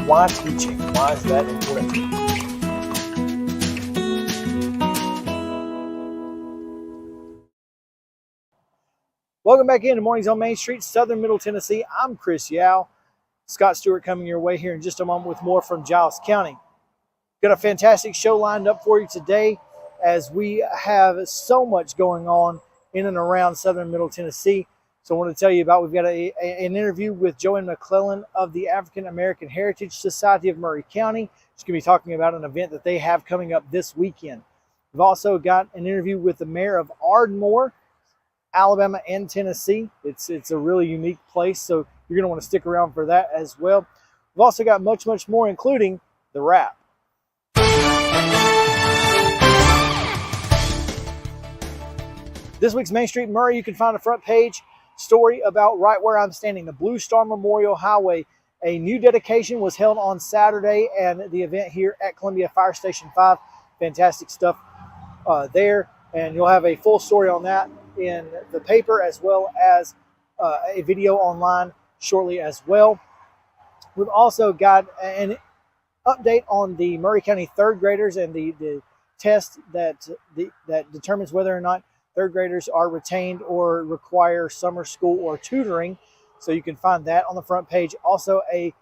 why teaching? Why is that important? Welcome back into Mornings on Main Street, Southern Middle Tennessee. I'm Chris Yow. Scott Stewart coming your way here in just a moment with more from Giles County. Got a fantastic show lined up for you today as we have so much going on in and around Southern Middle Tennessee. So I want to tell you about, we've got an interview with Joanne McClellan of the African American Heritage Society of Maury County. She's going to be talking about an event that they have coming up this weekend. We've also got an interview with the mayor of Ardmore, Alabama and Tennessee. It's a really unique place, so you're going to want to stick around for that as well. We've also got much more, including the wrap. This week's Main Street Maury, you can find a front page story about right where I'm standing, the Blue Star Memorial Highway. A new dedication was held on Saturday, and the event here at Columbia Fire Station 5. Fantastic stuff there, and you'll have a full story on that in the paper, as well as a video online shortly as well. We've also got an update on the Maury County third graders and the test that determines whether or not third graders are retained or require summer school or tutoring. So you can find that on the front page. Also, an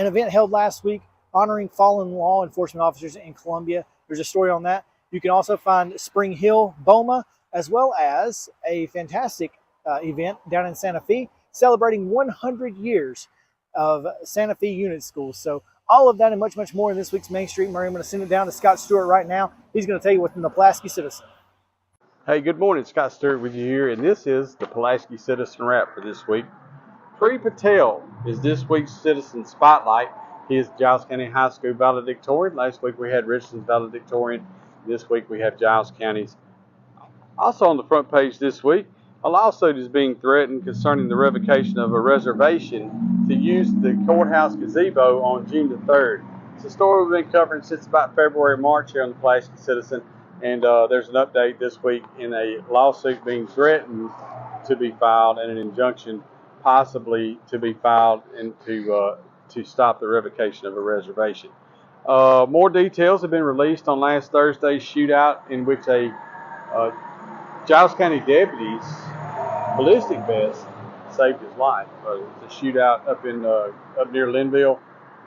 event held last week honoring fallen law enforcement officers in Columbia. There's a story on that. You can also find Spring Hill, Boma, as well as a fantastic event down in Santa Fe celebrating 100 years of Santa Fe Unit Schools. So all of that and much more in this week's Main Street Maury. I'm going to send it down to Scott Stewart right now. He's going to tell you what's in the Pulaski Citizen. Hey, good morning. Scott Stewart with you here, and this is the Pulaski Citizen Wrap for this week. Pri Patel is this week's Citizen Spotlight. He is Giles County High School valedictorian. Last week we had Richardson valedictorian. This week we have Giles County's. Also on the front page this week, a lawsuit is being threatened concerning the revocation of a reservation to use the courthouse gazebo on June the 3rd. It's a story we've been covering since about February, March here on the Pulaski Citizen. And there's an update this week in a lawsuit being threatened to be filed and an injunction possibly to be filed and to stop the revocation of a reservation. More details have been released on last Thursday's shootout in which a Giles County deputy's ballistic vest saved his life. It's a shootout up near Linville,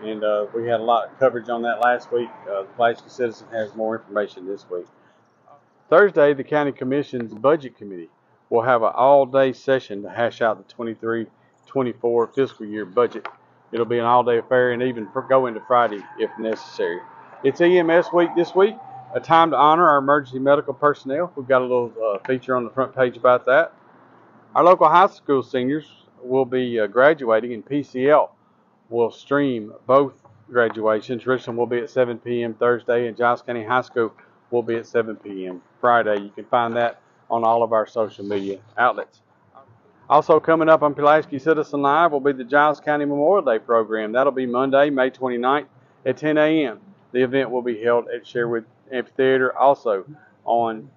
and we had a lot of coverage on that last week. The Pulaski Citizen has more information this week. Thursday, the County Commission's Budget Committee will have an all-day session to hash out the 23-24 fiscal year budget. It'll be an all-day affair and even go into Friday if necessary. It's EMS week this week, a time to honor our emergency medical personnel. We've got a little feature on the front page about that. Our local high school seniors will be graduating, and PCL will stream both graduations. Richland will be at 7 p.m. Thursday, and Giles County High School will be at 7 p.m. Friday. You can find that on all of our social media outlets. Also coming up on Pulaski Citizen Live will be the Giles County Memorial Day program. That'll be Monday, May 29th at 10 a.m. The event will be held at Sherwood Amphitheater, also on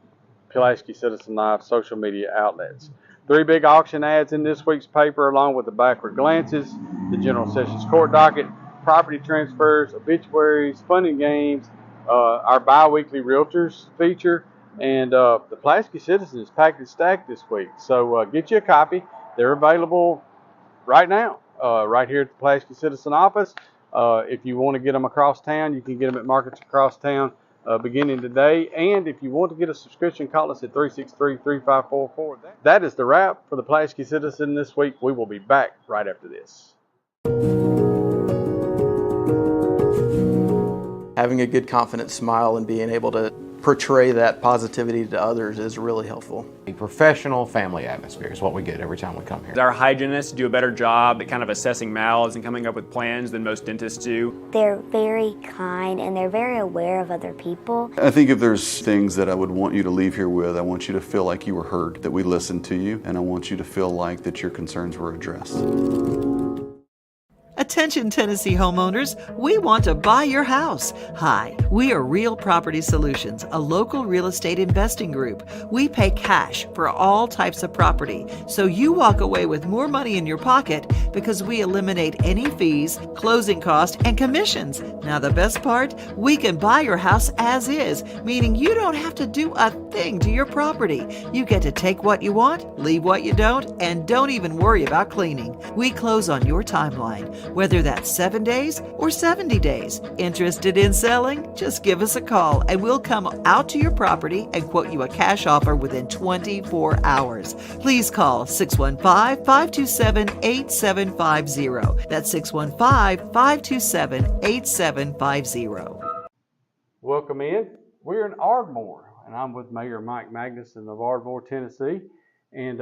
Pulaski Citizen Live social media outlets. 3 big auction ads in this week's paper, along with the backward glances, the General Sessions Court docket, property transfers, obituaries, fun and games, our bi-weekly realtors feature, and the Pulaski Citizen is packed and stacked this week. So get you a copy. They're available right now, right here at the Pulaski Citizen office. If you want to get them across town, you can get them at markets across town beginning today. And if you want to get a subscription, call us at 363-3544. That is the wrap for the Pulaski Citizen this week. We will be back right after this. Having a good, confident smile and being able to portray that positivity to others is really helpful. A professional family atmosphere is what we get every time we come here. Our hygienists do a better job at kind of assessing mouths and coming up with plans than most dentists do. They're very kind and they're very aware of other people. I think if there's things that I would want you to leave here with, I want you to feel like you were heard, that we listened to you, and I want you to feel like that your concerns were addressed. Attend Attention Tennessee homeowners, we want to buy your house. Hi, we are Real Property Solutions, a local real estate investing group. We pay cash for all types of property, so you walk away with more money in your pocket because we eliminate any fees, closing costs, and commissions. Now the best part, we can buy your house as is, meaning you don't have to do a thing to your property. You get to take what you want, leave what you don't, and don't even worry about cleaning. We close on your timeline, whether that's 7 days or 70 days. Interested in selling? Just give us a call and we'll come out to your property and quote you a cash offer within 24 hours. Please call 615-527-8750. That's 615-527-8750. Welcome in. We're in Ardmore, and I'm with Mayor Mike Magnusson of Ardmore, Tennessee. And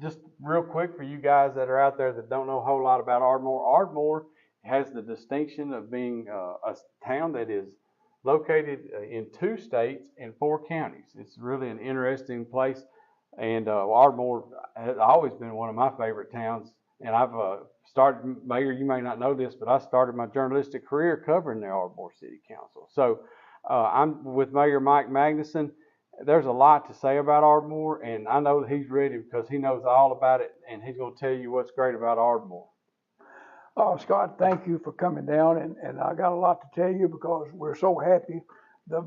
just real quick for you guys that are out there that don't know a whole lot about Ardmore, Ardmore has the distinction of being a town that is located in 2 states and 4 counties. It's really an interesting place, and Ardmore has always been one of my favorite towns. And I've started, Mayor, you may not know this, but I started my journalistic career covering the Ardmore City Council. So I'm with Mayor Mike Magnusson. There's a lot to say about Ardmore, and I know that he's ready because he knows all about it, and he's going to tell you what's great about Ardmore. Scott, thank you for coming down, and I got a lot to tell you because we're so happy. The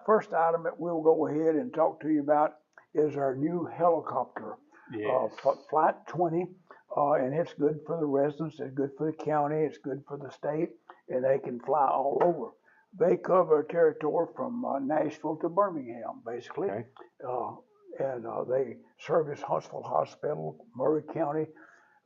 first item that we'll go ahead and talk to you about is our new helicopter, Yes. Flight 20, and it's good for the residents, it's good for the county, it's good for the state, and they can fly all over. They cover a territory from Nashville to Birmingham, basically. Okay. And they service Huntsville Hospital, Murray County,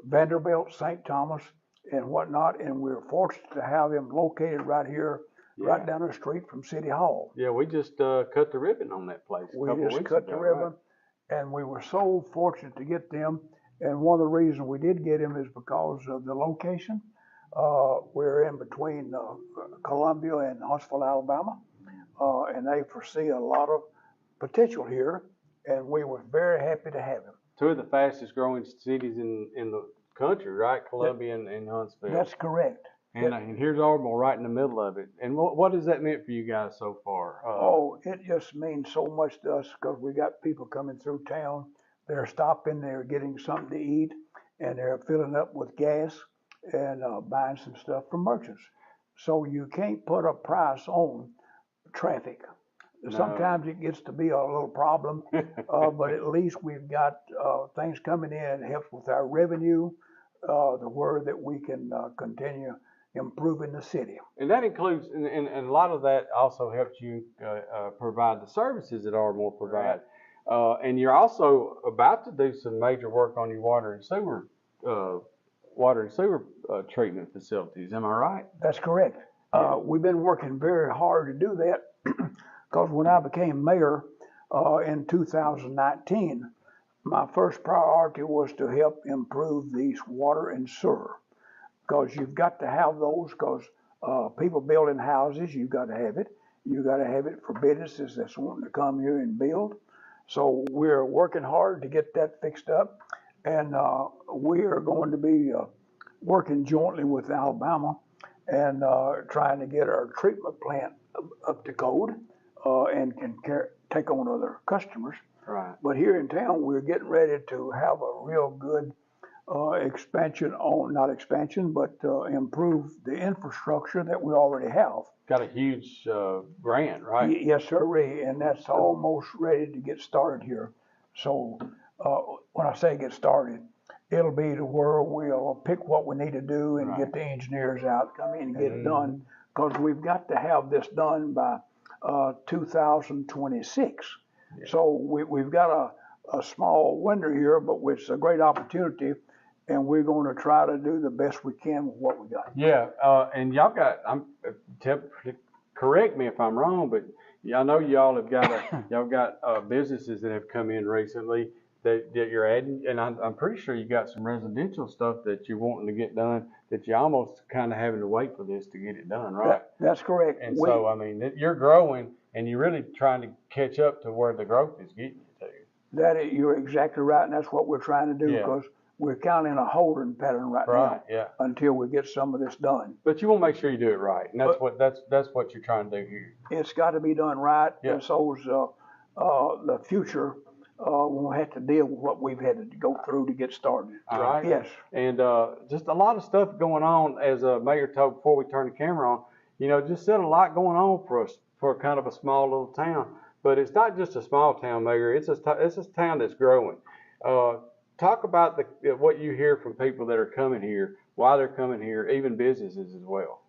Vanderbilt, St. Thomas, and whatnot. And we're fortunate to have them located right here, right down the street from City Hall. Yeah, we just cut the ribbon on that place. We just cut the ribbon, and we were so fortunate to get them. And one of the reasons we did get them is because of the location. We're in between Columbia and Huntsville, Alabama, and they foresee a lot of potential here, and we were very happy to have them. 2 of the fastest growing cities in the country, right? Columbia and Huntsville. That's correct. And here's Ardmore right in the middle of it. And what has that meant for you guys so far? It just means so much to us because we got people coming through town. They're stopping, they're getting something to eat, and they're filling up with gas and buying some stuff from merchants. So you can't put a price on traffic. No. Sometimes it gets to be a little problem, but at least we've got things coming in, it helps with our revenue, the word that we can continue improving the city. And that includes, and a lot of that also helps you provide the services that Ardmore provide. Right. And you're also about to do some major work on your water and sewer treatment facilities. Am I right? That's correct. We've been working very hard to do that because when I became mayor in 2019, my first priority was to help improve these water and sewer because you've got to have those because people building houses, you've got to have it. You've got to have it for businesses that's wanting to come here and build. So we're working hard to get that fixed up. And we are going to be working jointly with Alabama and trying to get our treatment plant up to code and can take on other customers. Right. But here in town, we're getting ready to have a real good expansion on, not expansion, but improve the infrastructure that we already have. Got a huge grant, right? Yes, sir, and that's almost ready to get started here. So when I say get started, it'll be to where we'll pick what we need to do and get the engineers out, come in and get it done, because we've got to have this done by 2026. Yeah. So we've got a small window here, but it's a great opportunity, and we're going to try to do the best we can with what we got. Yeah, and y'all got, correct me if I'm wrong, but I know y'all have got businesses that have come in recently that you're adding, and I'm pretty sure you got some residential stuff that you're wanting to get done that you're almost kind of having to wait for this to get it done, right? That's correct. And so, I mean, you're growing, and you're really trying to catch up to where the growth is getting you to. You're exactly right, and that's what we're trying to do because we're kind of in a holding pattern right now. Yeah. Until we get some of this done. But you want to make sure you do it right, and that's what you're trying to do here. It's got to be done right. Yeah. And so's the future won't have to deal with what we've had to go through to get started. Right. Yes. And just a lot of stuff going on, as Mayor told before we turned the camera on. You know, just said a lot going on for us, for kind of a small little town. But it's not just a small town, Mayor. It's a town that's growing. Talk about what you hear from people that are coming here, why they're coming here, even businesses as well.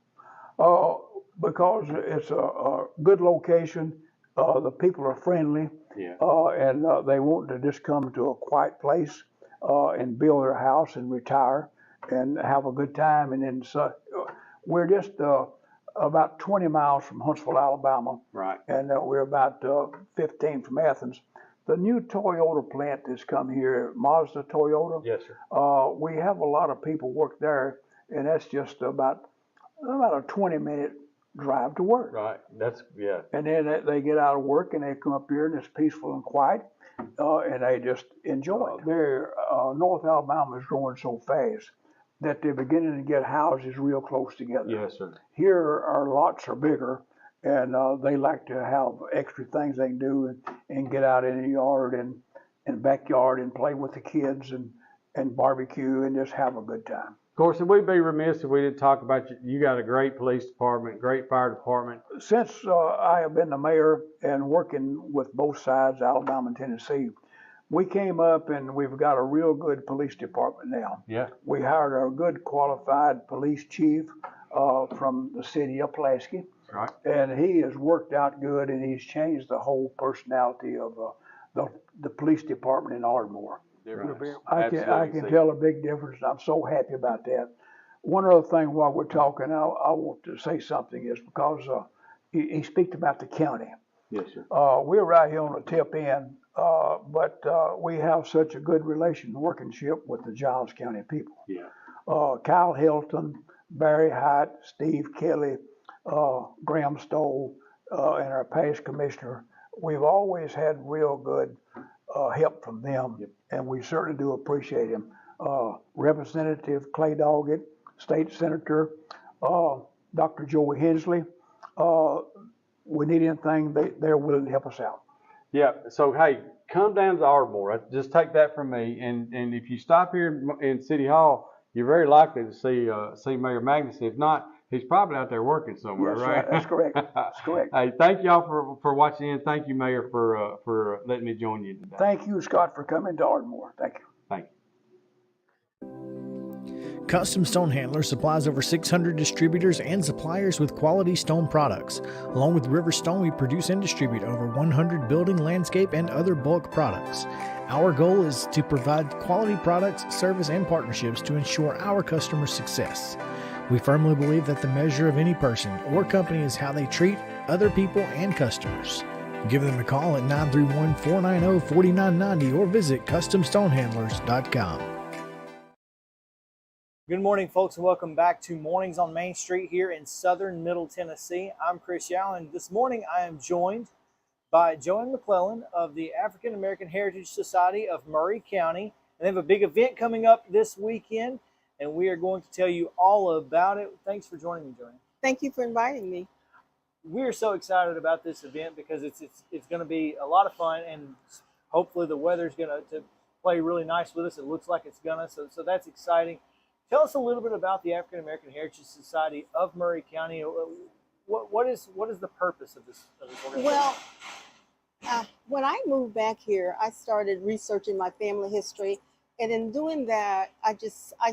Because it's a good location. The people are friendly. Yeah. And they want to just come to a quiet place and build their house and retire and have a good time. And then we're just about 20 miles from Huntsville, Alabama. Right. And we're about 15 from Athens. The new Toyota plant that's come here, Mazda Toyota. Yes, sir. We have a lot of people work there, and that's just about a 20-minute drive to work. Right. Yeah. And then they get out of work and they come up here and it's peaceful and quiet, and they just enjoy it. North Alabama is growing so fast that they're beginning to get houses real close together. Yes, sir. Here our lots are bigger, and they like to have extra things they can do and get out in the yard and backyard and play with the kids and barbecue and just have a good time. Of course, and we'd be remiss if we didn't talk about you. You got a great police department, great fire department. Since I have been the mayor and working with both sides, Alabama and Tennessee, we came up and we've got a real good police department now. Yeah. We hired a good qualified police chief from the city of Pulaski. Right. And he has worked out good, and he's changed the whole personality of the police department in Ardmore. I can tell a big difference. I'm so happy about that. One other thing while we're talking, I want to say something is because he speaks about the county. Yes, sir. We're right here on the tip end, but we have such a good workmanship with the Giles County people. Yeah. Kyle Hilton, Barry Hyatt, Steve Kelly, Graham Stoll, and our past commissioner. We've always had real good help from them, yep. And we certainly do appreciate him. Representative Clay Doggett, State Senator, Dr. Joey Hensley. We need anything, they're willing to help us out. Yeah, so hey, come down to Ardmore. Just take that from me. And if you stop here in City Hall, you're very likely to see Mayor Magnusson. If not, he's probably out there working somewhere, yes, right? That's correct. That's correct. Hey, thank y'all for watching in. Thank you, Mayor, for letting me join you today. Thank you, Scott, for coming to Ardmore. Thank you. Thank you. Custom Stone Handler supplies over 600 distributors and suppliers with quality stone products. Along with River Stone, we produce and distribute over 100 building, landscape, and other bulk products. Our goal is to provide quality products, service, and partnerships to ensure our customers' success. We firmly believe that the measure of any person or company is how they treat other people and customers. Give them a call at 931-490-4990 or visit CustomStonehandlers.com. Good morning, folks, and welcome back to Mornings on Main Street here in southern Middle Tennessee. I'm Chris Yow, and this morning I am joined by Joanne McClellan of the African American Heritage Society of Maury County. And they have a big event coming up this weekend, and we are going to tell you all about it. Thanks for joining me, Joanne. Thank you for inviting me. We're so excited about this event because it's going to be a lot of fun, and hopefully the weather's going to play really nice with us. It looks like it's going to, so that's exciting. Tell us a little bit about the African American Heritage Society of Maury County. What is the purpose of this organization? Well, when I moved back here, I started researching my family history, and in doing that, I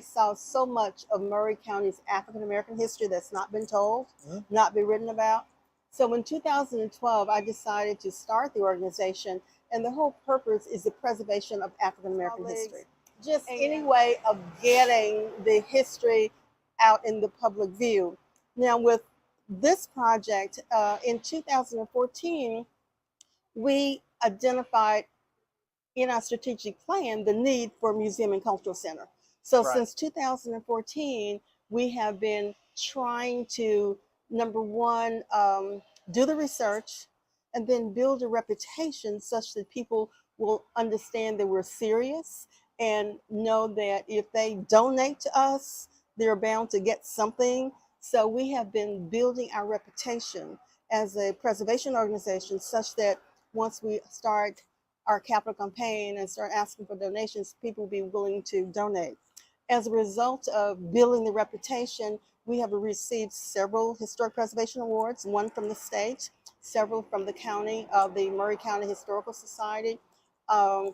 saw so much of Maury County's African American history that's not been told, not been written about. So in 2012, I decided to start the organization, and the whole purpose is the preservation of African American history. Just any way of getting the history out in the public view. Now, with this project, in 2014, we identified in our strategic plan the need for a museum and cultural center. So since 2014, we have been trying to, number one, do the research and then build a reputation such that people will understand that we're serious and know that if they donate to us, they're bound to get something. So we have been building our reputation as a preservation organization such that once we start our capital campaign and start asking for donations, people will be willing to donate. As a result of building the reputation, we have received several historic preservation awards, one from the state, several from the county of the Maury County Historical Society. Um,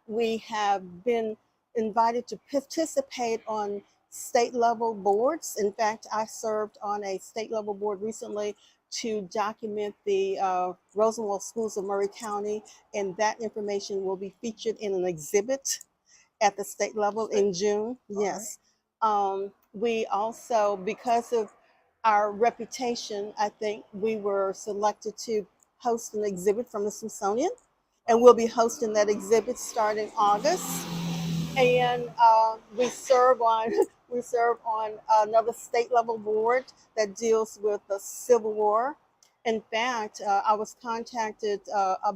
we have been invited to participate on state level boards. In fact, I served on a state level board recently to document the Rosenwald Schools of Maury County, and that information will be featured in an exhibit at the state level in June. Yes. We also, because of our reputation, I think we were selected to host an exhibit from the Smithsonian, and we'll be hosting that exhibit starting August. And we serve on we serve on another state level board that deals with the Civil War. In fact, I was contacted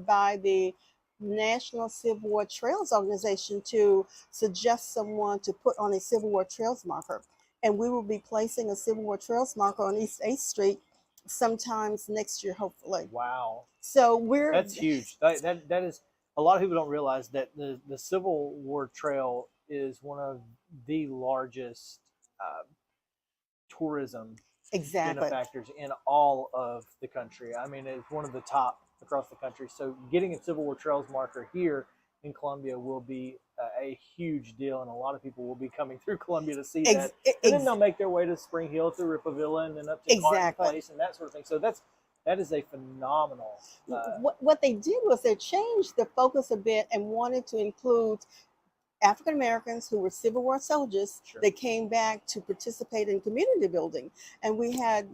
by the National Civil War Trails Organization to suggest someone to put on a Civil War Trails marker. And we will be placing a Civil War Trails marker on East 8th Street sometimes next year, hopefully. Wow. So that's huge. That is, a lot of people don't realize that the Civil War Trail is one of the largest tourism benefactors in all of the country. I mean, it's one of the top across the country. So getting a Civil War Trails marker here in Columbia will be a huge deal, and a lot of people will be coming through Columbia to see that. And then they'll make their way to Spring Hill through Ripavilla and then up to Martin Place and that sort of thing. So that is a phenomenal. What they did was they changed the focus a bit and wanted to include African Americans who were Civil War soldiers. Sure. They came back to participate in community building. And we had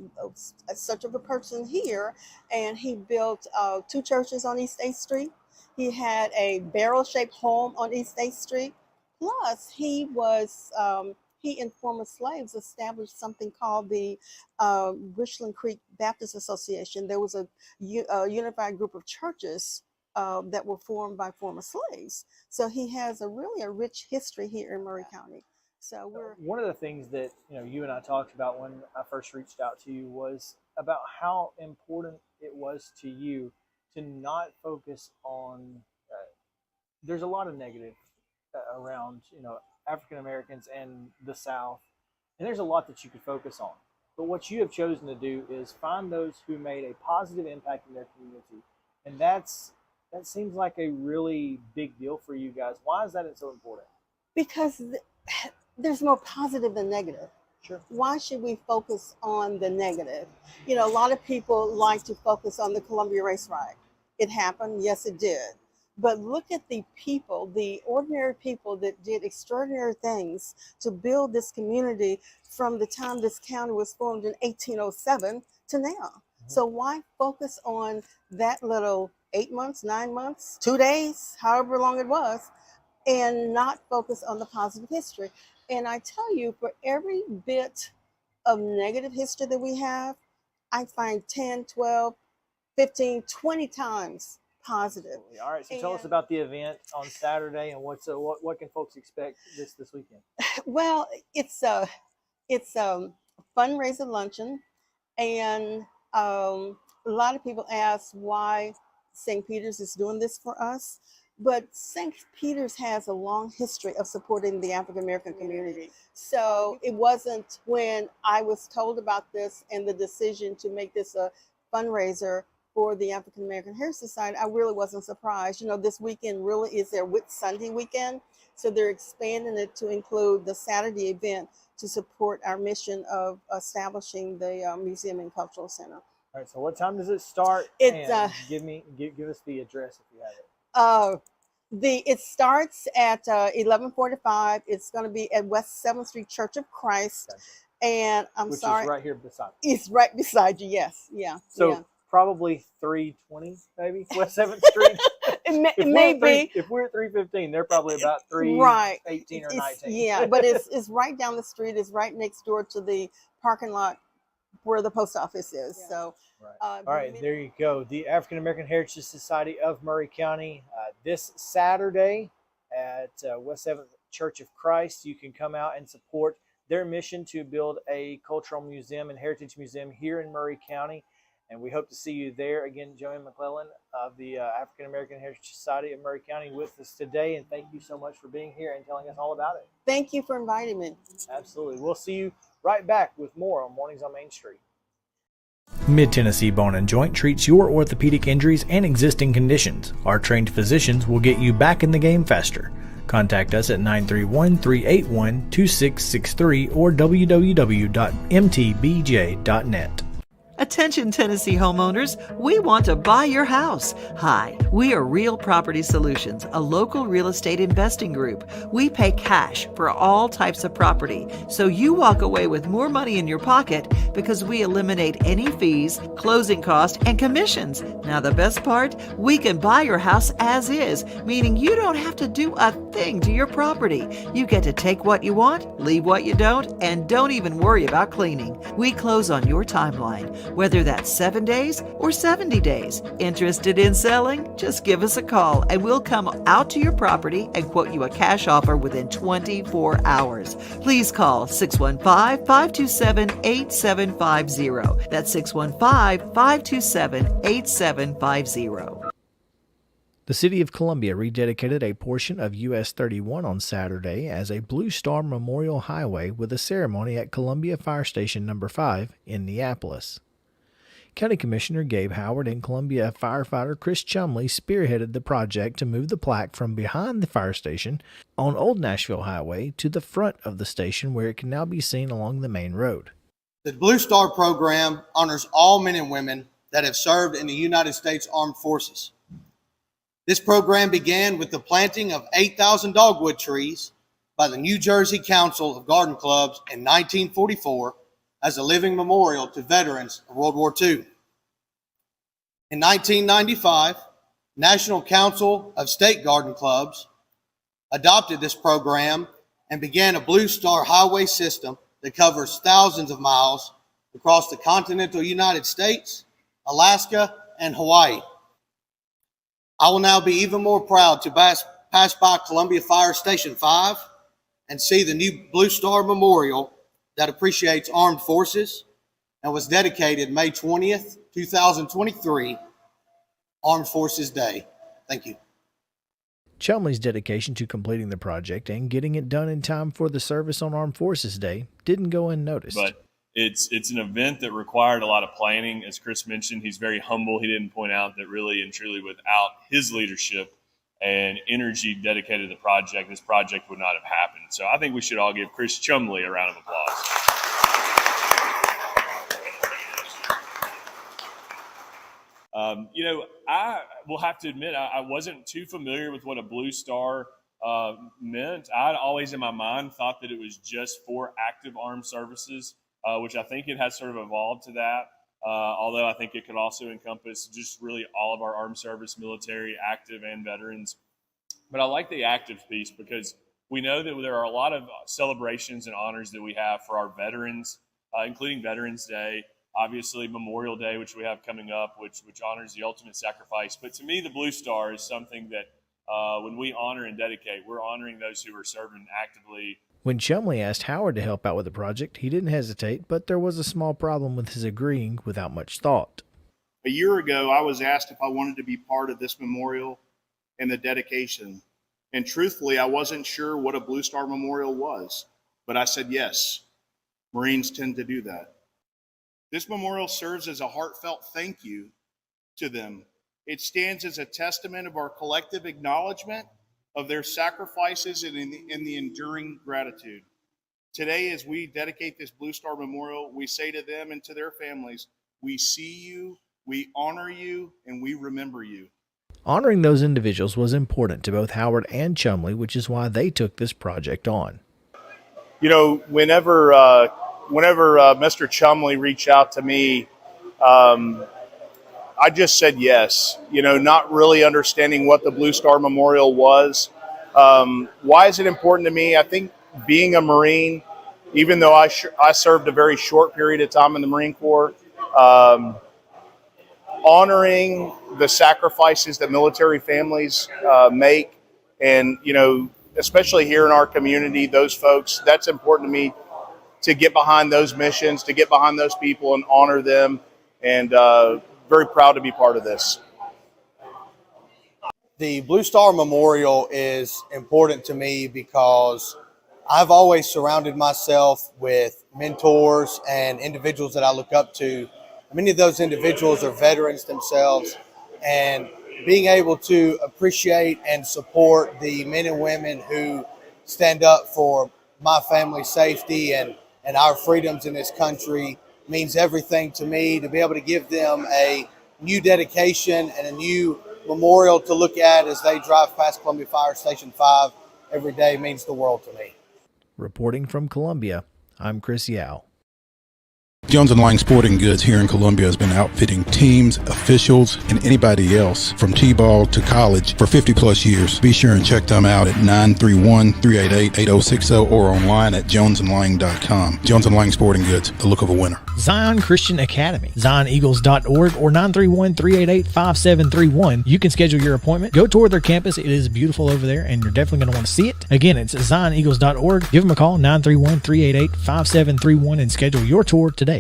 such of a person here, and he built 2 churches on East 8th Street. He had a barrel-shaped home on East 8th Street. Plus, he and former slaves established something called the Richland Creek Baptist Association. There was a unified group of churches that were formed by former slaves. So he has a rich history here in Maury County. So one of the things that you and I talked about when I first reached out to you was about how important it was to you to not focus on. There's a lot of negative around African Americans and the South, and there's a lot that you could focus on. But what you have chosen to do is find those who made a positive impact in their community, and that seems like a really big deal for you guys. Why is that so important? Because there's more positive than negative. Sure. Why should we focus on the negative? A lot of people like to focus on the Columbia race riot. It happened, yes, it did. But look at the people, the ordinary people that did extraordinary things to build this community from the time this county was formed in 1807 to now. Mm-hmm. So why focus on that little 8 months, 9 months, 2 days, however long it was, and not focus on the positive history? And I tell you, for every bit of negative history that we have, I find 10, 12, 15, 20 times positive. All right, so tell us about the event on Saturday and what can folks expect this weekend? Well, it's a fundraiser luncheon, and a lot of people ask why St. Peter's is doing this for us, but St. Peter's has a long history of supporting the African American community. So it wasn't when I was told about this and the decision to make this a fundraiser for the African American Heritage Society, I really wasn't surprised. This weekend really is their Whit Sunday weekend, so they're expanding it to include the Saturday event to support our mission of establishing the Museum and Cultural Center. All right, so what time does it start? Give us the address if you have it. It starts at 11:45. It's going to be at West 7th Street Church of Christ, Gotcha. And Which is right here beside you. It's right beside you. Yes, yeah. So. Yeah. Probably 320, maybe West 7th Street. It may be. If we're at 315, they're probably about 318 or 19. Yeah, but it's right down the street. It's right next door to the parking lot where the post office is. Yeah. So, all right, there you go. The African American Heritage Society of Maury County this Saturday at West 7th Church of Christ. You can come out and support their mission to build a cultural museum and heritage museum here in Murray County. And we hope to see you there. Again, Joanne McClellan of the African American Heritage Society of Murray County with us today. And thank you so much for being here and telling us all about it. Thank you for inviting me. Absolutely. We'll see you right back with more on Mornings on Main Street. Mid-Tennessee Bone and Joint treats your orthopedic injuries and existing conditions. Our trained physicians will get you back in the game faster. Contact us at 931-381-2663 or www.mtbj.net. Attention Tennessee homeowners, we want to buy your house. Hi, we are Real Property Solutions, a local real estate investing group. We pay cash for all types of property, so you walk away with more money in your pocket because we eliminate any fees, closing costs, and commissions. Now the best part, we can buy your house as is, meaning you don't have to do a thing to your property. You get to take what you want, leave what you don't, and don't even worry about cleaning. We close on your timeline, whether that's 7 days or 70 days. Interested in selling? Just give us a call and we'll come out to your property and quote you a cash offer within 24 hours. Please call 615-527-8750. That's 615-527-8750. The City of Columbia rededicated a portion of US 31 on Saturday as a Blue Star Memorial Highway with a ceremony at Columbia Fire Station No. 5 in Neapolis. County Commissioner Gabe Howard and Columbia firefighter Chris Chumley spearheaded the project to move the plaque from behind the fire station on Old Nashville Highway to the front of the station where it can now be seen along the main road. The Blue Star program honors all men and women that have served in the United States Armed Forces. This program began with the planting of 8,000 dogwood trees by the New Jersey Council of Garden Clubs in 1944 as a living memorial to veterans of World War II. In 1995, National Council of State Garden Clubs adopted this program and began a Blue Star highway system that covers thousands of miles across the continental United States, Alaska, and Hawaii. I will now be even more proud to pass by Columbia Fire Station 5 and see the new Blue Star Memorial that appreciates armed forces and was dedicated May 20th, 2023, Armed Forces Day. Thank you. Chumley's dedication to completing the project and getting it done in time for the service on Armed Forces Day didn't go unnoticed. But it's an event that required a lot of planning. As Chris mentioned, he's very humble. He didn't point out that really and truly without his leadership and energy dedicated to the project, this project would not have happened. So I think we should all give Chris Chumley a round of applause. I will have to admit, I wasn't too familiar with what a Blue Star meant. I'd always in my mind thought that it was just for active armed services, which I think it has sort of evolved to that. Although I think it could also encompass just really all of our armed service, military, active, and veterans. But I like the active piece because we know that there are a lot of celebrations and honors that we have for our veterans, including Veterans Day, obviously Memorial Day, which we have coming up, which honors the ultimate sacrifice. But to me, the Blue Star is something that when we honor and dedicate, we're honoring those who are serving actively. When Chumley asked Howard to help out with the project, he didn't hesitate, but there was a small problem with his agreeing without much thought. A year ago, I was asked if I wanted to be part of this memorial and the dedication. And truthfully, I wasn't sure what a Blue Star Memorial was, but I said yes. Marines tend to do that. This memorial serves as a heartfelt thank you to them. It stands as a testament of our collective acknowledgement of their sacrifices and in the enduring gratitude. Today, as we dedicate this Blue Star Memorial, we say to them and to their families, we see you, we honor you, and we remember you. Honoring those individuals was important to both Howard and Chumley, which is why they took this project on. You know, whenever Mr. Chumley reached out to me, I just said yes, not really understanding what the Blue Star Memorial was. Why is it important to me? I think being a Marine, even though I served a very short period of time in the Marine Corps, honoring the sacrifices that military families make And, especially here in our community, those folks, that's important to me, to get behind those missions, to get behind those people and honor them. And very proud to be part of this. The Blue Star Memorial is important to me because I've always surrounded myself with mentors and individuals that I look up to. Many of those individuals are veterans themselves, and being able to appreciate and support the men and women who stand up for my family's safety and our freedoms in this country means everything to me. To be able to give them a new dedication and a new memorial to look at as they drive past Columbia Fire Station 5 every day means the world to me. Reporting from Columbia, I'm Chris Yow. Jones and Lang Sporting Goods here in Columbia has been outfitting teams, officials, and anybody else from T-ball to college for 50 plus years. Be sure and check them out at 931-388-8060 or online at jonesandlang.com. Jones and Lang Sporting Goods, the look of a winner. Zion Christian Academy, zioneagles.org or 931-388-5731. You can schedule your appointment. Go tour their campus. It is beautiful over there, and you're definitely going to want to see it. Again, it's zioneagles.org. Give them a call, 931-388-5731, and schedule your tour today.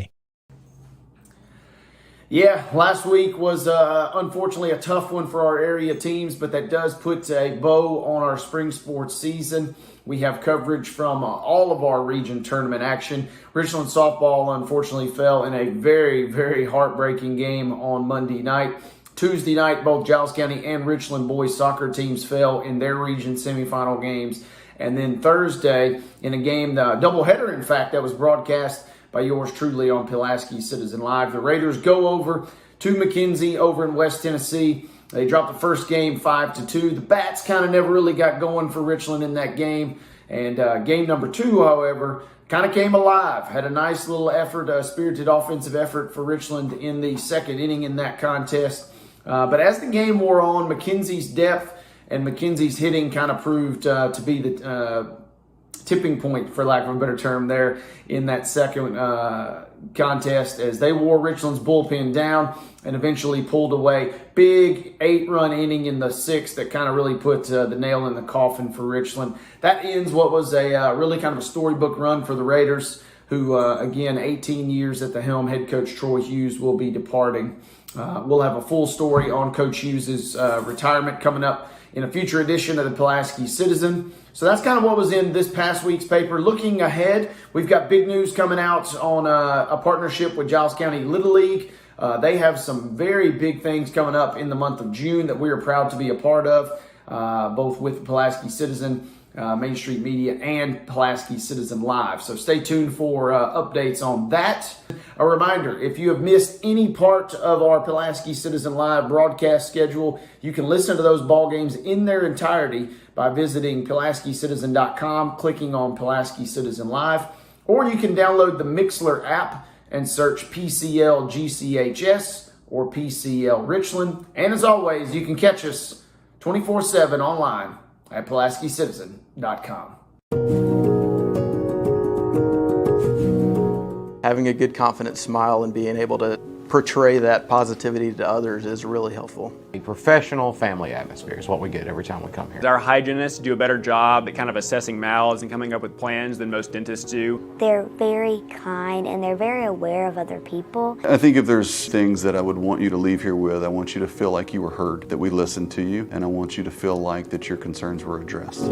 Yeah, last week was unfortunately a tough one for our area teams, but that does put a bow on our spring sports season. We have coverage from all of our region tournament action. Richland softball unfortunately fell in a very, very heartbreaking game on Monday night. Tuesday night, both Giles County and Richland boys soccer teams fell in their region semifinal games. And then Thursday, in a game, the doubleheader, in fact, that was broadcast by yours truly on Pulaski Citizen Live. The Raiders go over to McKenzie over in West Tennessee. They dropped the first game 5-2. The Bats kind of never really got going for Richland in that game. And game number 2, however, kind of came alive. Had a nice little effort, a spirited offensive effort for Richland in the second inning in that contest. But as the game wore on, McKenzie's depth and McKenzie's hitting kind of proved to be the tipping point, for lack of a better term, there in that second contest as they wore Richland's bullpen down and eventually pulled away. Big 8-run inning in the 6th that kind of really put the nail in the coffin for Richland. That ends what was a really kind of a storybook run for the Raiders, who, again, 18 years at the helm. Head coach Troy Hughes will be departing. We'll have a full story on Coach Hughes' retirement coming up in a future edition of the Pulaski Citizen. So that's kind of what was in this past week's paper. Looking ahead, we've got big news coming out on a partnership with Giles County Little League. They have some very big things coming up in the month of June that we are proud to be a part of, both with the Pulaski Citizen, Main Street Media, and Pulaski Citizen Live. So stay tuned for updates on that. A reminder, if you have missed any part of our Pulaski Citizen Live broadcast schedule, you can listen to those ball games in their entirety by visiting PulaskiCitizen.com, clicking on Pulaski Citizen Live, or you can download the Mixler app and search PCL GCHS or PCL Richland. And as always, you can catch us 24/7 online at PulaskiCitizen.com. Having a good, confident smile and being able to portray that positivity to others is really helpful. A professional family atmosphere is what we get every time we come here. Our hygienists do a better job at kind of assessing mouths and coming up with plans than most dentists do. They're very kind and they're very aware of other people. I think if there's things that I would want you to leave here with, I want you to feel like you were heard, that we listened to you, and I want you to feel like that your concerns were addressed.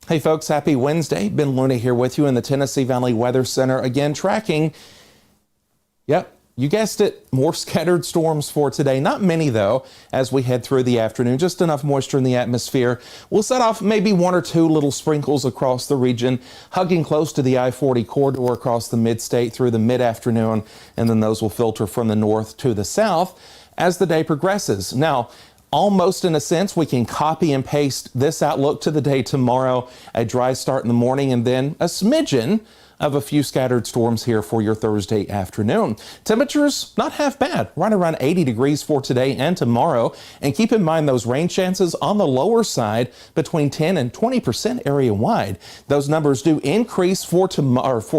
Hey folks, happy Wednesday. Ben Looney here with you in the Tennessee Valley Weather Center. Again, tracking, yep, you guessed it, more scattered storms for today. Not many though, as we head through the afternoon, just enough moisture in the atmosphere. We'll set off maybe 1 or 2 little sprinkles across the region, hugging close to the I-40 corridor across the mid-state through the mid-afternoon, and then those will filter from the north to the south as the day progresses. Now, almost in a sense, we can copy and paste this outlook to the day tomorrow. A dry start in the morning and then a smidgen of a few scattered storms here for your Thursday afternoon. Temperatures not half bad, right around 80 degrees for today and tomorrow. And keep in mind those rain chances on the lower side between 10 and 20% area wide. Those numbers do increase for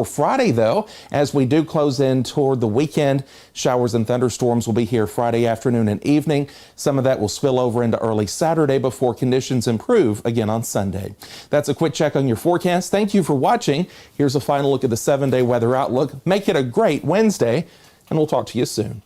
Friday though, as we do close in toward the weekend. Showers and thunderstorms will be here Friday afternoon and evening. Some of that will spill over into early Saturday before conditions improve again on Sunday. That's a quick check on your forecast. Thank you for watching. Here's a final look at the 7-day weather outlook. Make it a great Wednesday, and we'll talk to you soon.